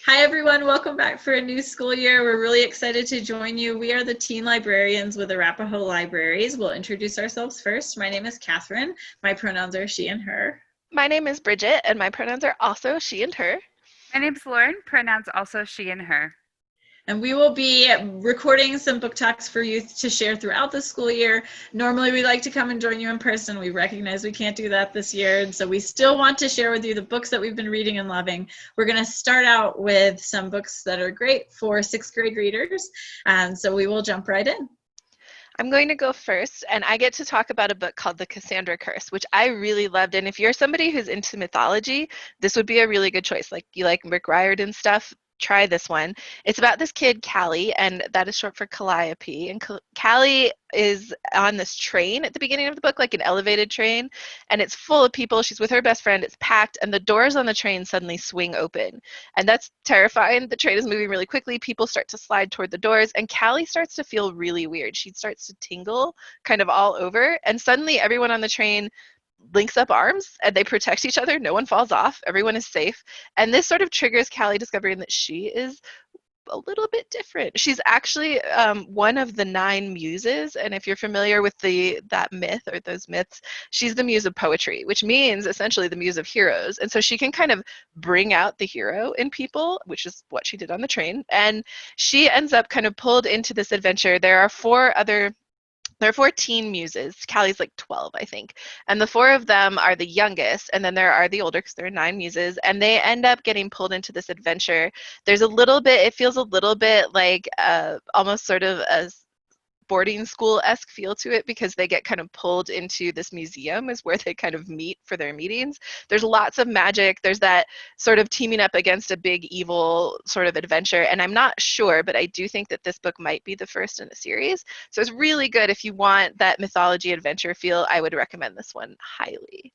Hi, everyone. Welcome back for a new school year. We're really excited to join you. We are the teen librarians with Arapahoe Libraries. We'll introduce ourselves first. My name is Catherine. My pronouns are she and her. My name is Bridget, and my pronouns are also she and her. My name's Lauren, pronouns also she and her. And we will be recording some book talks for you to share throughout the school year. Normally, we like to come and join you in person. We recognize we can't do that this year. And so we still want to share with you the books that we've been reading and loving. We're going to start out with some books that are great for sixth grade readers. And so we will jump right in. I'm going to go first, and I get to talk about a book called The Cassandra Curse, which I really loved. And if you're somebody who's into mythology, this would be a really good choice. Like you like Rick Riordan stuff, try this one. It's about this kid, Callie, and that is short for Calliope. And Callie is on this train at the beginning of the book, like an elevated train, and it's full of people. She's with her best friend. It's packed, and the doors on the train suddenly swing open. And that's terrifying. The train is moving really quickly. People start to slide toward the doors, and Callie starts to feel really weird. She starts to tingle kind of all over, and suddenly everyone on the train links up arms and they protect each other. No one falls off. Everyone is safe. And this sort of triggers Callie discovering that she is a little bit different. She's actually one of the 9 muses, and if you're familiar with that myth or those myths, she's the muse of poetry, which means essentially the muse of heroes. And so she can kind of bring out the hero in people, which is what she did on the train. And she ends up kind of pulled into this adventure. There are 14 muses. Callie's like 12, I think. And the 4 of them are the youngest, and then there are the older, because there are 9 muses, and they end up getting pulled into this adventure. It feels a little bit like almost sort of a boarding school-esque feel to it, because they get kind of pulled into this museum is where they kind of meet for their meetings. There's lots of magic. There's that sort of teaming up against a big evil sort of adventure, and I'm not sure, but I do think that this book might be the first in the series. So it's really good if you want that mythology adventure feel. I would recommend this one highly.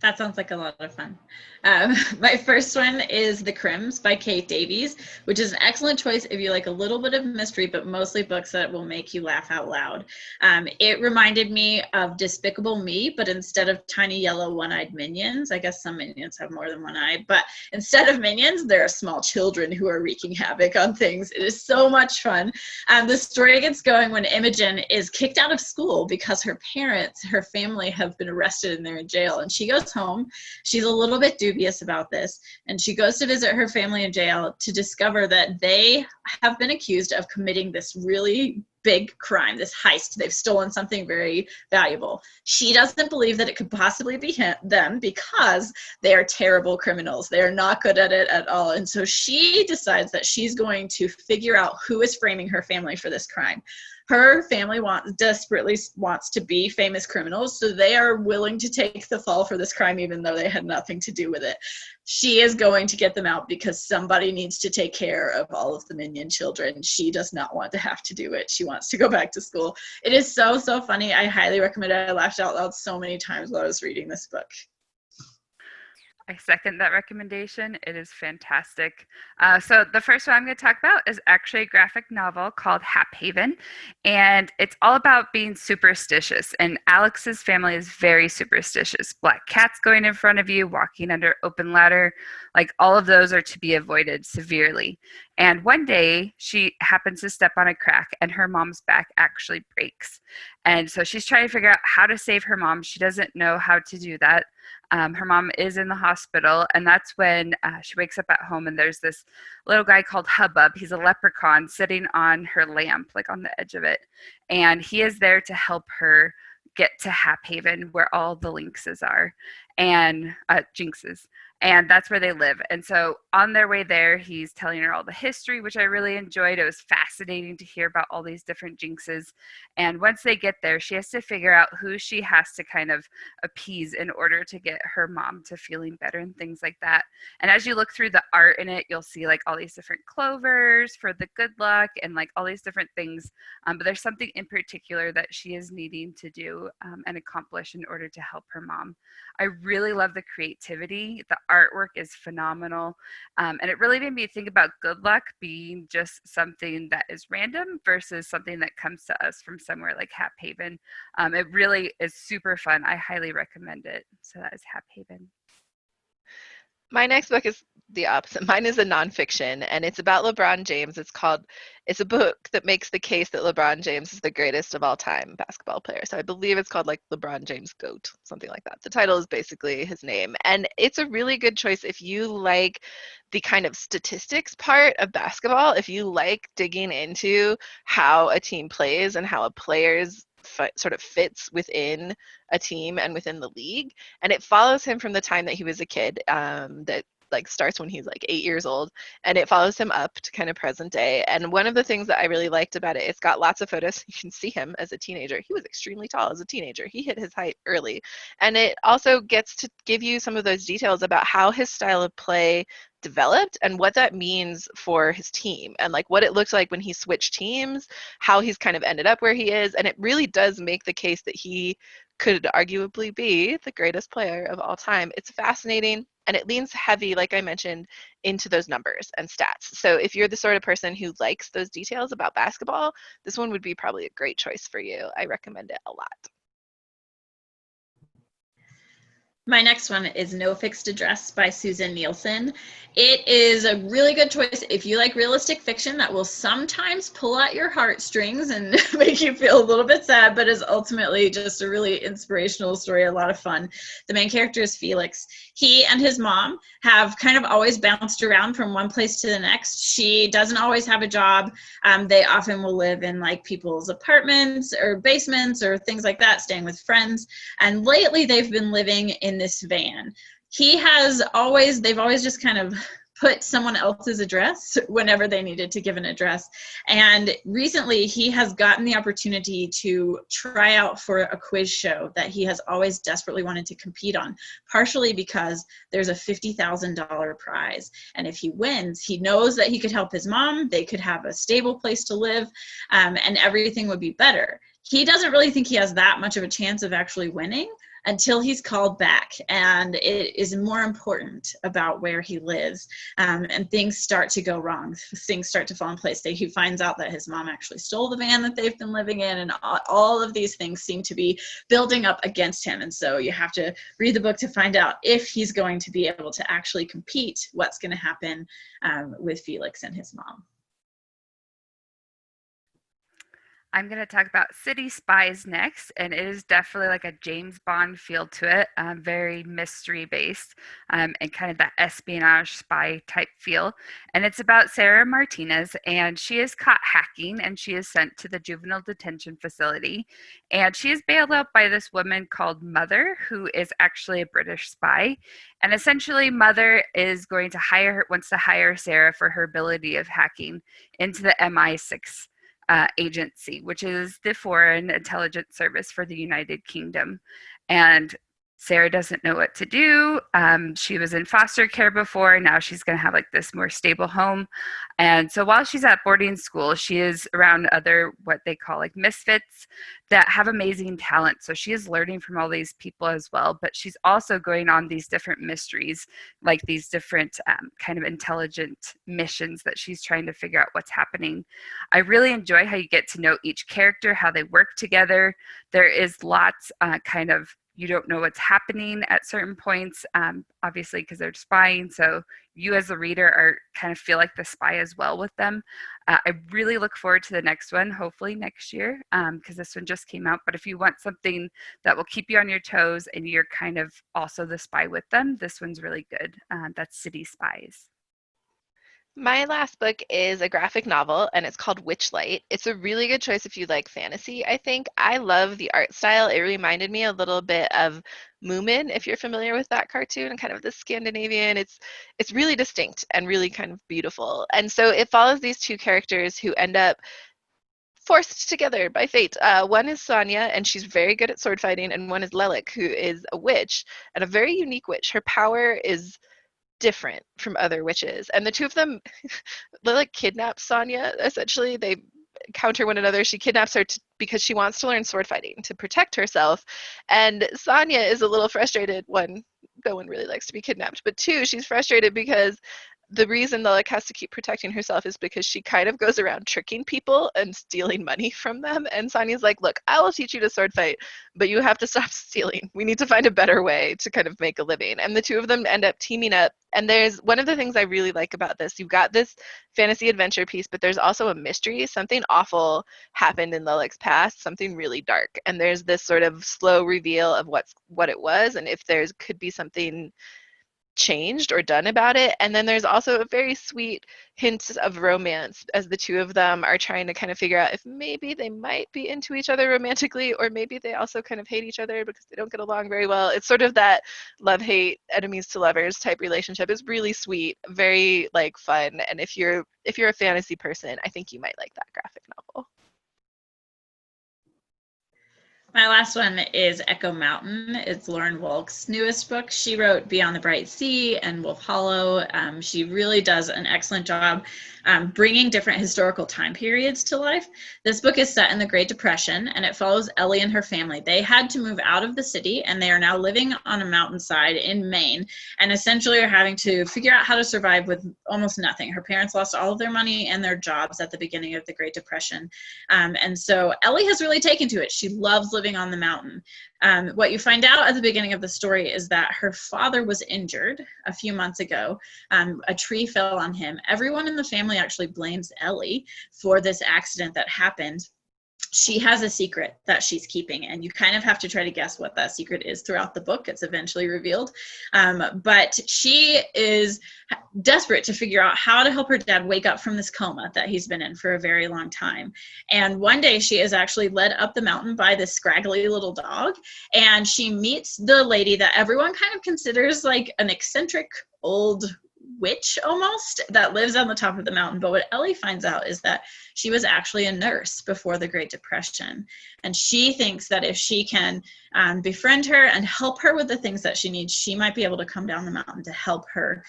That sounds like a lot of fun. My first one is Thecrims by Kate Davies, which is an excellent choice if you like a little bit of mystery, but mostly books that will make you laugh out loud. It reminded me of Despicable Me, but instead of tiny yellow one-eyed minions, I guess some minions have more than one eye, but instead of minions, there are small children who are wreaking havoc on things. It is so much fun. The story gets going when Imogen is kicked out of school because her family have been arrested and they're in jail, and she goes home. She's a little bit dubious about this, and she goes to visit her family in jail to discover that they have been accused of committing this really big crime, this heist. They've stolen something very valuable. She doesn't believe that it could possibly be them because they are terrible criminals. They are not good at it at all. And so she decides that she's going to figure out who is framing her family for this crime. Her family desperately wants to be famous criminals, so they are willing to take the fall for this crime even though they had nothing to do with it. She is going to get them out because somebody needs to take care of all of the minion children. She does not want to have to do it. She wants to go back to school. It is so, so funny. I highly recommend it. I laughed out loud so many times while I was reading this book. I second that recommendation. It is fantastic. So the first one I'm going to talk about is actually a graphic novel called Haphaven, and it's all about being superstitious. And Alex's family is very superstitious. Black cats going in front of you, walking under open ladder, like all of those are to be avoided severely. And one day she happens to step on a crack, and her mom's back actually breaks. And so she's trying to figure out how to save her mom. She doesn't know how to do that. Her mom is in the hospital, and that's when she wakes up at home, and there's this little guy called Hubbub. He's a leprechaun sitting on her lamp, like on the edge of it, and he is there to help her get to Haphaven, where all the lynxes are, and jinxes, and that's where they live. And so on their way there, he's telling her all the history, which I really enjoyed. It was fascinating to hear about all these different jinxes. And once they get there, she has to figure out who she has to kind of appease in order to get her mom to feeling better and things like that. And as you look through the art in it, you'll see like all these different clovers for the good luck and like all these different things. But there's something in particular that she is needing to do and accomplish in order to help her mom. I really love the creativity. The artwork is phenomenal. And it really made me think about good luck being just something that is random versus something that comes to us from somewhere like Haphaven. It really is super fun. I highly recommend it. So that is Haphaven. My next book is the opposite. Mine is a nonfiction, and it's about LeBron James. It's a book that makes the case that LeBron James is the greatest of all time basketball player. So I believe it's called like LeBron James GOAT, something like that. The title is basically his name. And it's a really good choice if you like the kind of statistics part of basketball, if you like digging into how a team plays and how a player's sort of fits within a team and within the league. And it follows him from the time that he was a kid, that like starts when he's like 8 years old, and it follows him up to kind of present day. And one of the things that I really liked about it, it's got lots of photos. You can see him as a teenager. He was extremely tall as a teenager. He hit his height early. And it also gets to give you some of those details about how his style of play developed and what that means for his team, and like what it looked like when he switched teams, how he's kind of ended up where he is. And it really does make the case that he could arguably be the greatest player of all time. It's fascinating, and it leans heavy, like I mentioned, into those numbers and stats. So if you're the sort of person who likes those details about basketball, this one would be probably a great choice for you. I recommend it a lot. My next one is No Fixed Address by Susan Nielsen. It is a really good choice if you like realistic fiction that will sometimes pull at your heartstrings and make you feel a little bit sad, but is ultimately just a really inspirational story, a lot of fun. The main character is Felix. He and his mom have kind of always bounced around from one place to the next. She doesn't always have a job. They often will live in like people's apartments or basements or things like that, staying with friends. And lately they've been living in this van. They've always just kind of put someone else's address whenever they needed to give an address. And recently he has gotten the opportunity to try out for a quiz show that he has always desperately wanted to compete on, partially because there's a $50,000 prize. And if he wins, he knows that he could help his mom, they could have a stable place to live, and everything would be better. He doesn't really think he has that much of a chance of actually winning until he's called back, and it is more important about where he lives, and things start to go wrong. Things start to fall in place. He finds out that his mom actually stole the van that they've been living in, and all of these things seem to be building up against him. And so you have to read the book to find out if he's going to be able to actually compete, what's going to happen with Felix and his mom. I'm going to talk about City Spies next, and it is definitely like a James Bond feel to it, very mystery based, and kind of that espionage spy type feel. And it's about Sarah Martinez, and she is caught hacking, and she is sent to the juvenile detention facility. And she is bailed out by this woman called Mother, who is actually a British spy. And essentially, Mother is going to wants to hire Sarah for her ability of hacking into the MI6 agency, which is the foreign intelligence service for the United Kingdom. And Sarah doesn't know what to do. She was in foster care before. Now she's going to have like this more stable home. And so while she's at boarding school, she is around other, what they call like misfits that have amazing talent. So she is learning from all these people as well, but she's also going on these different mysteries, like these different kind of intelligent missions that she's trying to figure out what's happening. I really enjoy how you get to know each character, how they work together. There is lots kind of, you don't know what's happening at certain points, obviously because they're spying. So you as the reader are kind of feel like the spy as well with them. I really look forward to the next one, hopefully next year, because this one just came out. But if you want something that will keep you on your toes and you're kind of also the spy with them, this one's really good. That's City Spies. My last book is a graphic novel, and it's called Witchlight. It's a really good choice if you like fantasy, I think. I love the art style. It reminded me a little bit of Moomin, if you're familiar with that cartoon, and kind of the Scandinavian. It's really distinct and really kind of beautiful. And so it follows these two characters who end up forced together by fate. One is Sonia, and she's very good at sword fighting, and one is Lelik, who is a witch, and a very unique witch. Her power is different from other witches, and the two of them like kidnap Sonia. Essentially, they counter one another. She kidnaps her because she wants to learn sword fighting to protect herself, and Sonia is a little frustrated. One, no one really likes to be kidnapped, but two, she's frustrated because the reason Lilac has to keep protecting herself is because she kind of goes around tricking people and stealing money from them. And Sonya's like, look, I will teach you to sword fight, but you have to stop stealing. We need to find a better way to kind of make a living. And the two of them end up teaming up. And there's one of the things I really like about this. You've got this fantasy adventure piece, but there's also a mystery. Something awful happened in Lilac's past, something really dark. And there's this sort of slow reveal of what it was, and if there's could be something changed or done about it. And then there's also a very sweet hint of romance as the two of them are trying to kind of figure out if maybe they might be into each other romantically, or maybe they also kind of hate each other because they don't get along very well. It's sort of that love-hate, enemies to lovers type relationship. Is really sweet, very like fun. And if you're a fantasy person, I think you might like that graphic novel. My last one is Echo Mountain. It's Lauren Wolk's newest book. She wrote Beyond the Bright Sea and Wolf Hollow. She really does an excellent job bringing different historical time periods to life. This book is set in the Great Depression, and it follows Ellie and her family. They had to move out of the city, and they are now living on a mountainside in Maine, and essentially are having to figure out how to survive with almost nothing. Her parents lost all of their money and their jobs at the beginning of the Great Depression. And so Ellie has really taken to it. She loves living on the mountain. What you find out at the beginning of the story is that her father was injured a few months ago. A tree fell on him. Everyone in the family actually blames Ellie for this accident that happened. She has a secret that she's keeping, and you kind of have to try to guess what that secret is throughout the book. It's eventually revealed. But she is desperate to figure out how to help her dad wake up from this coma that he's been in for a very long time. And one day she is actually led up the mountain by this scraggly little dog, and she meets the lady that everyone kind of considers like an eccentric old witch almost that lives on the top of the mountain. But what Ellie finds out is that she was actually a nurse before the Great Depression, and she thinks that if she can befriend her and help her with the things that she needs, she might be able to come down the mountain to help her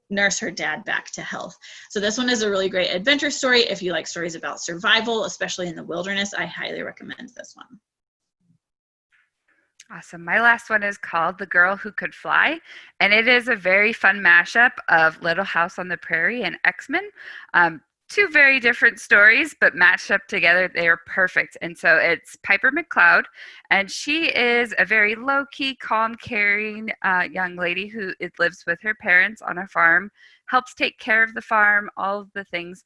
nurse her dad back to health. So this one is a really great adventure story. If you like stories about survival, especially in the wilderness, I highly recommend this one. Awesome. My last one is called The Girl Who Could Fly, and it is a very fun mashup of Little House on the Prairie and X-Men. Two very different stories, but matched up together, they are perfect. And so it's Piper McLeod, and she is a very low-key, calm, caring young lady who lives with her parents on a farm, helps take care of the farm, all of the things.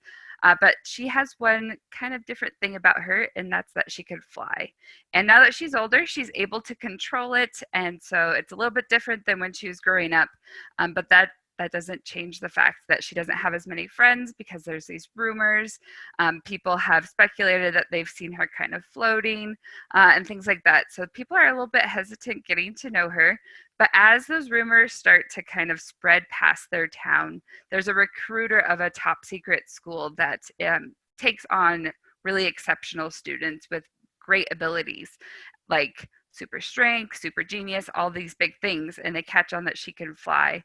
But she has one kind of different thing about her, and that's that she can fly. And now that she's older, she's able to control it, and so it's a little bit different than when she was growing up. But that doesn't change the fact that she doesn't have as many friends because there's these rumors. People have speculated that they've seen her kind of floating and things like that. So people are a little bit hesitant getting to know her. But as those rumors start to kind of spread past their town, there's a recruiter of a top secret school that takes on really exceptional students with great abilities, like super strength, super genius, all these big things, and they catch on that she can fly.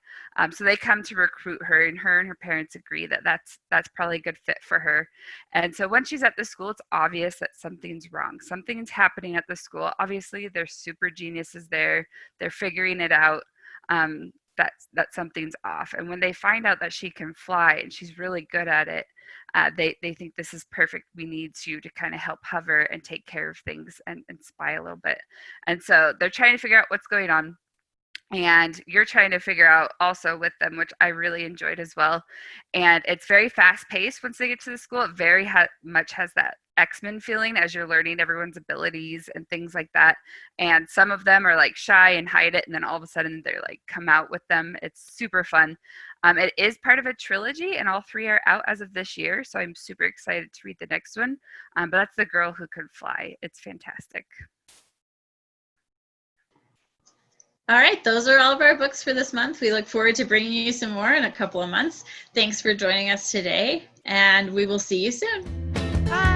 So they come to recruit her, and her parents agree that that's probably a good fit for her. And so when she's at the school, it's obvious that something's wrong. Something's happening at the school. Obviously, there's super geniuses there. They're figuring it out. That something's off. And when they find out that she can fly and she's really good at it, they think this is perfect. We need you to kind of help hover and take care of things and spy a little bit. And so they're trying to figure out what's going on. And you're trying to figure out also with them, which I really enjoyed as well. And it's very fast paced once they get to the school. It very much has that X-Men feeling as you're learning everyone's abilities and things like that. And some of them are like shy and hide it, and then all of a sudden they're like come out with them. It's super fun. It is part of a trilogy, and all three are out as of this year. So I'm super excited to read the next one. But that's The Girl Who Could Fly. It's fantastic. All right, those are all of our books for this month. We look forward to bringing you some more in a couple of months. Thanks for joining us today, and we will see you soon. Bye.